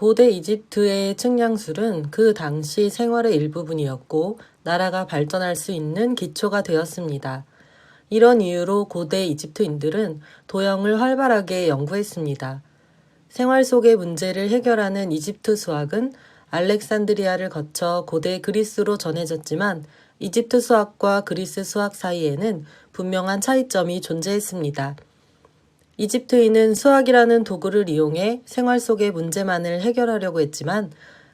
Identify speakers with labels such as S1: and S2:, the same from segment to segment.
S1: 고대 이집트의 측량술은 그 당시 생활의 일부분이었고 나라가 발전할 수 있는 기초가 되었습니다. 이런 이유로 고대 이집트인들은 도형을 활발하게 연구했습니다. 생활 속의 문제를 해결하는 이집트 수학은 알렉산드리아를 거쳐 고대 그리스로 전해졌지만 이집트 수학과 그리스 수학 사이에는 분명한 차이점이 존재했습니다. 이집트인은 수학이라는 도구를 이용해 생활 속의 문제만을 해결하려고 했지만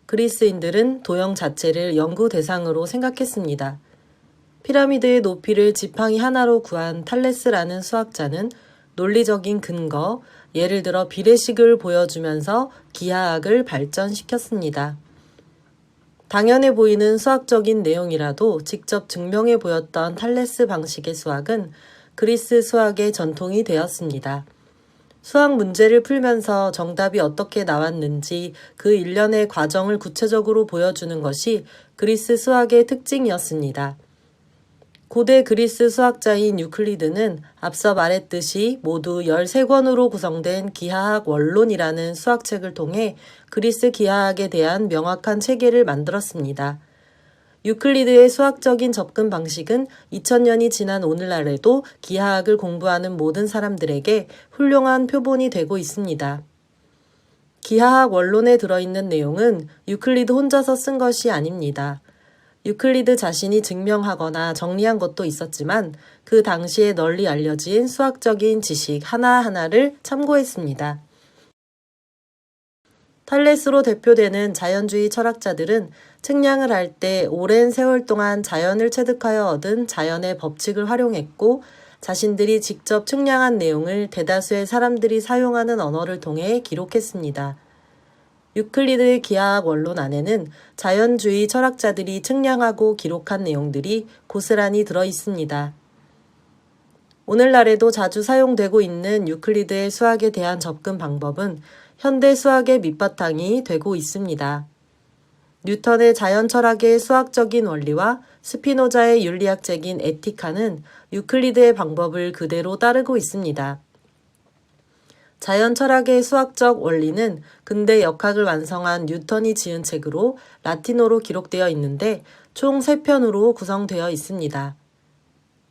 S1: 그리스인들은 도형 자체를 연구 대상으로 생각했습니다. 피라미드의 높이를 지팡이 하나로 구한 탈레스라는 수학자는 논리적인 근거, 예를 들어 비례식을 보여주면서 기하학을 발전시켰습니다. 당연해 보이는 수학적인 내용이라도 직접 증명해 보였던 탈레스 방식의 수학은 그리스 수학의 전통이 되었습니다. 수학 문제를 풀면서 정답이 어떻게 나왔는지 그 일련의 과정을 구체적으로 보여주는 것이 그리스 수학의 특징이었습니다. 고대 그리스 수학자인 유클리드는 앞서 말했듯이 모두 13권으로 구성된 기하학 원론이라는 수학책을 통해 그리스 기하학에 대한 명확한 체계를 만들었습니다. 유클리드의 수학적인 접근 방식은 2000년이 지난 오늘날에도 기하학을 공부하는 모든 사람들에게 훌륭한 표본이 되고 있습니다. 기하학 원론에 들어있는 내용은 유클리드 혼자서 쓴 것이 아닙니다. 유클리드 자신이 증명하거나 정리한 것도 있었지만 그 당시에 널리 알려진 수학적인 지식 하나하나를 참고했습니다. 탈레스로 대표되는 자연주의 철학자들은 측량을 할 때 오랜 세월 동안 자연을 체득하여 얻은 자연의 법칙을 활용했고 자신들이 직접 측량한 내용을 대다수의 사람들이 사용하는 언어를 통해 기록했습니다. 유클리드의 기하학 원론 안에는 자연주의 철학자들이 측량하고 기록한 내용들이 고스란히 들어 있습니다. 오늘날에도 자주 사용되고 있는 유클리드의 수학에 대한 접근 방법은 현대 수학의 밑바탕이 되고 있습니다. 뉴턴의 자연 철학의 수학적인 원리와 스피노자의 윤리학적인 에티카는 유클리드의 방법을 그대로 따르고 있습니다. 자연 철학의 수학적 원리는 근대 역학을 완성한 뉴턴이 지은 책으로 라틴어로 기록되어 있는데 총 3편으로 구성되어 있습니다.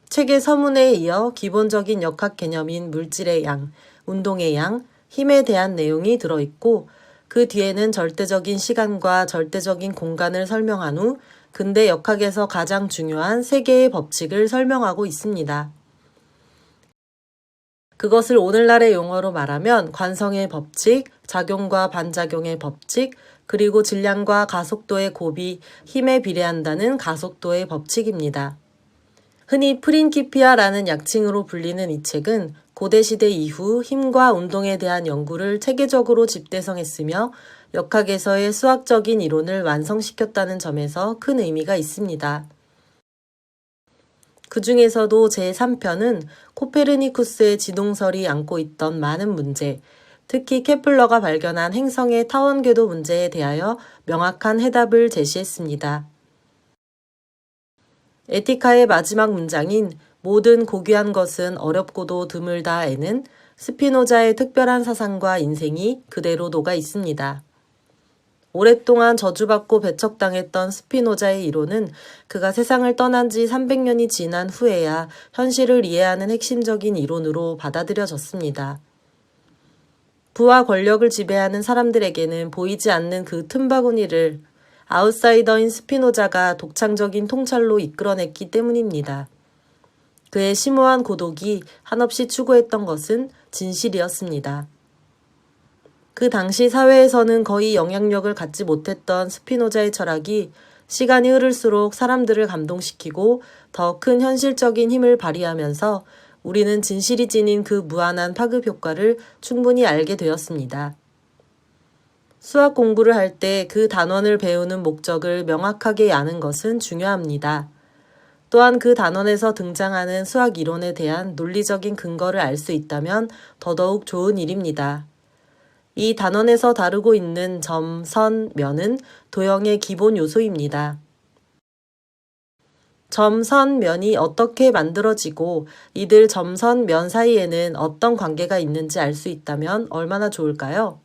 S1: 책의 서문에 이어 기본적인 역학 개념인 물질의 양, 운동의 양, 힘에 대한 내용이 들어있고 그 뒤에는 절대적인 시간과 절대적인 공간을 설명한 후 근대 역학에서 가장 중요한 3개의 법칙을 설명하고 있습니다. 그것을 오늘날의 용어로 말하면 관성의 법칙, 작용과 반작용의 법칙, 그리고 질량과 가속도의 곱이 힘에 비례한다는 가속도의 법칙입니다. 흔히 프린키피아라는 약칭으로 불리는 이 책은 고대시대 이후 힘과 운동에 대한 연구를 체계적으로 집대성했으며 역학에서의 수학적인 이론을 완성시켰다는 점에서 큰 의미가 있습니다. 그 중에서도 제3편은 코페르니쿠스의 지동설이 안고 있던 많은 문제, 특히 케플러가 발견한 행성의 타원 궤도 문제에 대하여 명확한 해답을 제시했습니다. 에티카의 마지막 문장인 모든 고귀한 것은 어렵고도 드물다에는 스피노자의 특별한 사상과 인생이 그대로 녹아 있습니다. 오랫동안 저주받고 배척당했던 스피노자의 이론은 그가 세상을 떠난 지 300년이 지난 후에야 현실을 이해하는 핵심적인 이론으로 받아들여졌습니다. 부와 권력을 지배하는 사람들에게는 보이지 않는 그 틈바구니를 아웃사이더인 스피노자가 독창적인 통찰로 이끌어냈기 때문입니다. 그의 심오한 고독이 한없이 추구했던 것은 진실이었습니다. 그 당시 사회에서는 거의 영향력을 갖지 못했던 스피노자의 철학이 시간이 흐를수록 사람들을 감동시키고 더 큰 현실적인 힘을 발휘하면서 우리는 진실이 지닌 그 무한한 파급 효과를 충분히 알게 되었습니다. 수학 공부를 할 때 그 단원을 배우는 목적을 명확하게 아는 것은 중요합니다. 또한 그 단원에서 등장하는 수학 이론에 대한 논리적인 근거를 알 수 있다면 더더욱 좋은 일입니다. 이 단원에서 다루고 있는 점, 선, 면은 도형의 기본 요소입니다. 점, 선, 면이 어떻게 만들어지고 이들 점, 선, 면 사이에는 어떤 관계가 있는지 알 수 있다면 얼마나 좋을까요?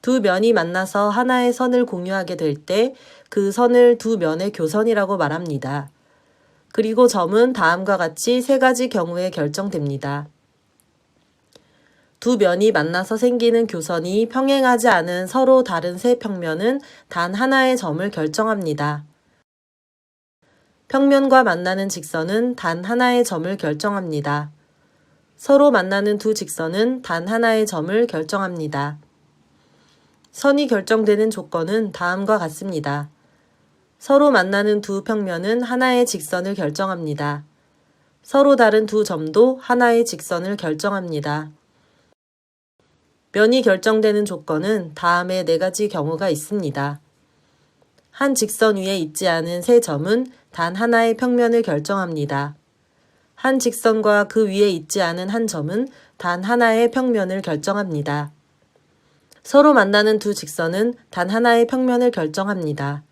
S1: 두 면이 만나서 하나의 선을 공유하게 될 때 그 선을 두 면의 교선이라고 말합니다. 그리고 점은 다음과 같이 세 가지 경우에 결정됩니다. 두 면이 만나서 생기는 교선이 평행하지 않은 서로 다른 세 평면은 단 하나의 점을 결정합니다. 평면과 만나는 직선은 단 하나의 점을 결정합니다. 서로 만나는 두 직선은 단 하나의 점을 결정합니다. 선이 결정되는 조건은 다음과 같습니다. 서로 만나는 두 평면은 하나의 직선을 결정합니다. 서로 다른 두 점도 하나의 직선을 결정합니다. 면이 결정되는 조건은 다음의 네 가지 경우가 있습니다. 한 직선 위에 있지 않은 세 점은 단 하나의 평면을 결정합니다. 한 직선과 그 위에 있지 않은 한 점은 단 하나의 평면을 결정합니다. 서로 만나는 두 직선은 단 하나의 평면을 결정합니다.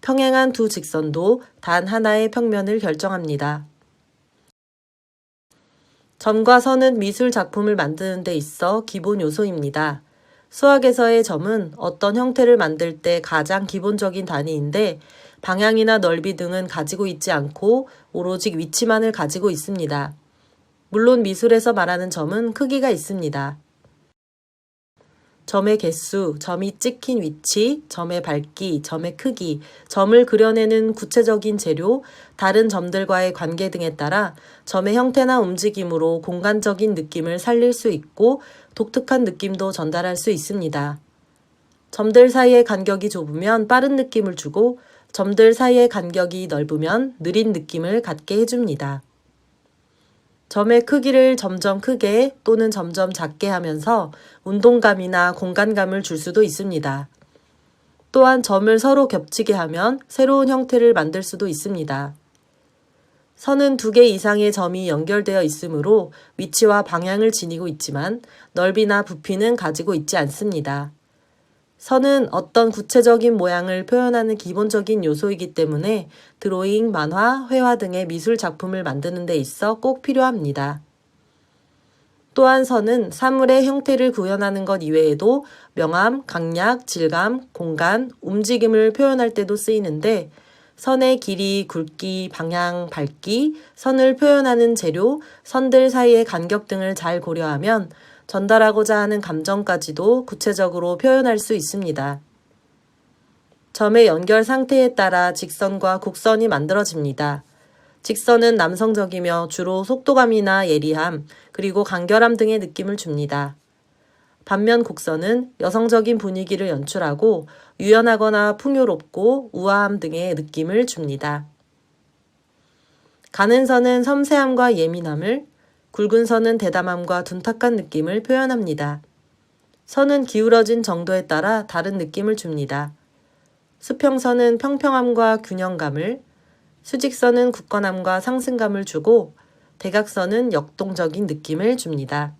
S1: 평행한 두 직선도 단 하나의 평면을 결정합니다. 점과 선은 미술 작품을 만드는 데 있어 기본 요소입니다. 수학에서의 점은 어떤 형태를 만들 때 가장 기본적인 단위인데 방향이나 넓이 등은 가지고 있지 않고 오로지 위치만을 가지고 있습니다. 물론 미술에서 말하는 점은 크기가 있습니다. 점의 개수, 점이 찍힌 위치, 점의 밝기, 점의 크기, 점을 그려내는 구체적인 재료, 다른 점들과의 관계 등에 따라 점의 형태나 움직임으로 공간적인 느낌을 살릴 수 있고 독특한 느낌도 전달할 수 있습니다. 점들 사이의 간격이 좁으면 빠른 느낌을 주고 점들 사이의 간격이 넓으면 느린 느낌을 갖게 해줍니다. 점의 크기를 점점 크게 또는 점점 작게 하면서 운동감이나 공간감을 줄 수도 있습니다. 또한 점을 서로 겹치게 하면 새로운 형태를 만들 수도 있습니다. 선은 두 개 이상의 점이 연결되어 있으므로 위치와 방향을 지니고 있지만 넓이나 부피는 가지고 있지 않습니다. 선은 어떤 구체적인 모양을 표현하는 기본적인 요소이기 때문에 드로잉, 만화, 회화 등의 미술 작품을 만드는 데 있어 꼭 필요합니다. 또한 선은 사물의 형태를 구현하는 것 이외에도 명암, 강약, 질감, 공간, 움직임을 표현할 때도 쓰이는데 선의 길이, 굵기, 방향, 밝기, 선을 표현하는 재료, 선들 사이의 간격 등을 잘 고려하면 전달하고자 하는 감정까지도 구체적으로 표현할 수 있습니다. 점의 연결 상태에 따라 직선과 곡선이 만들어집니다. 직선은 남성적이며 주로 속도감이나 예리함, 그리고 간결함 등의 느낌을 줍니다. 반면 곡선은 여성적인 분위기를 연출하고 유연하거나 풍요롭고 우아함 등의 느낌을 줍니다. 가는 선은 섬세함과 예민함을, 굵은 선은 대담함과 둔탁한 느낌을 표현합니다. 선은 기울어진 정도에 따라 다른 느낌을 줍니다. 수평선은 평평함과 균형감을, 수직선은 굳건함과 상승감을 주고 대각선은 역동적인 느낌을 줍니다.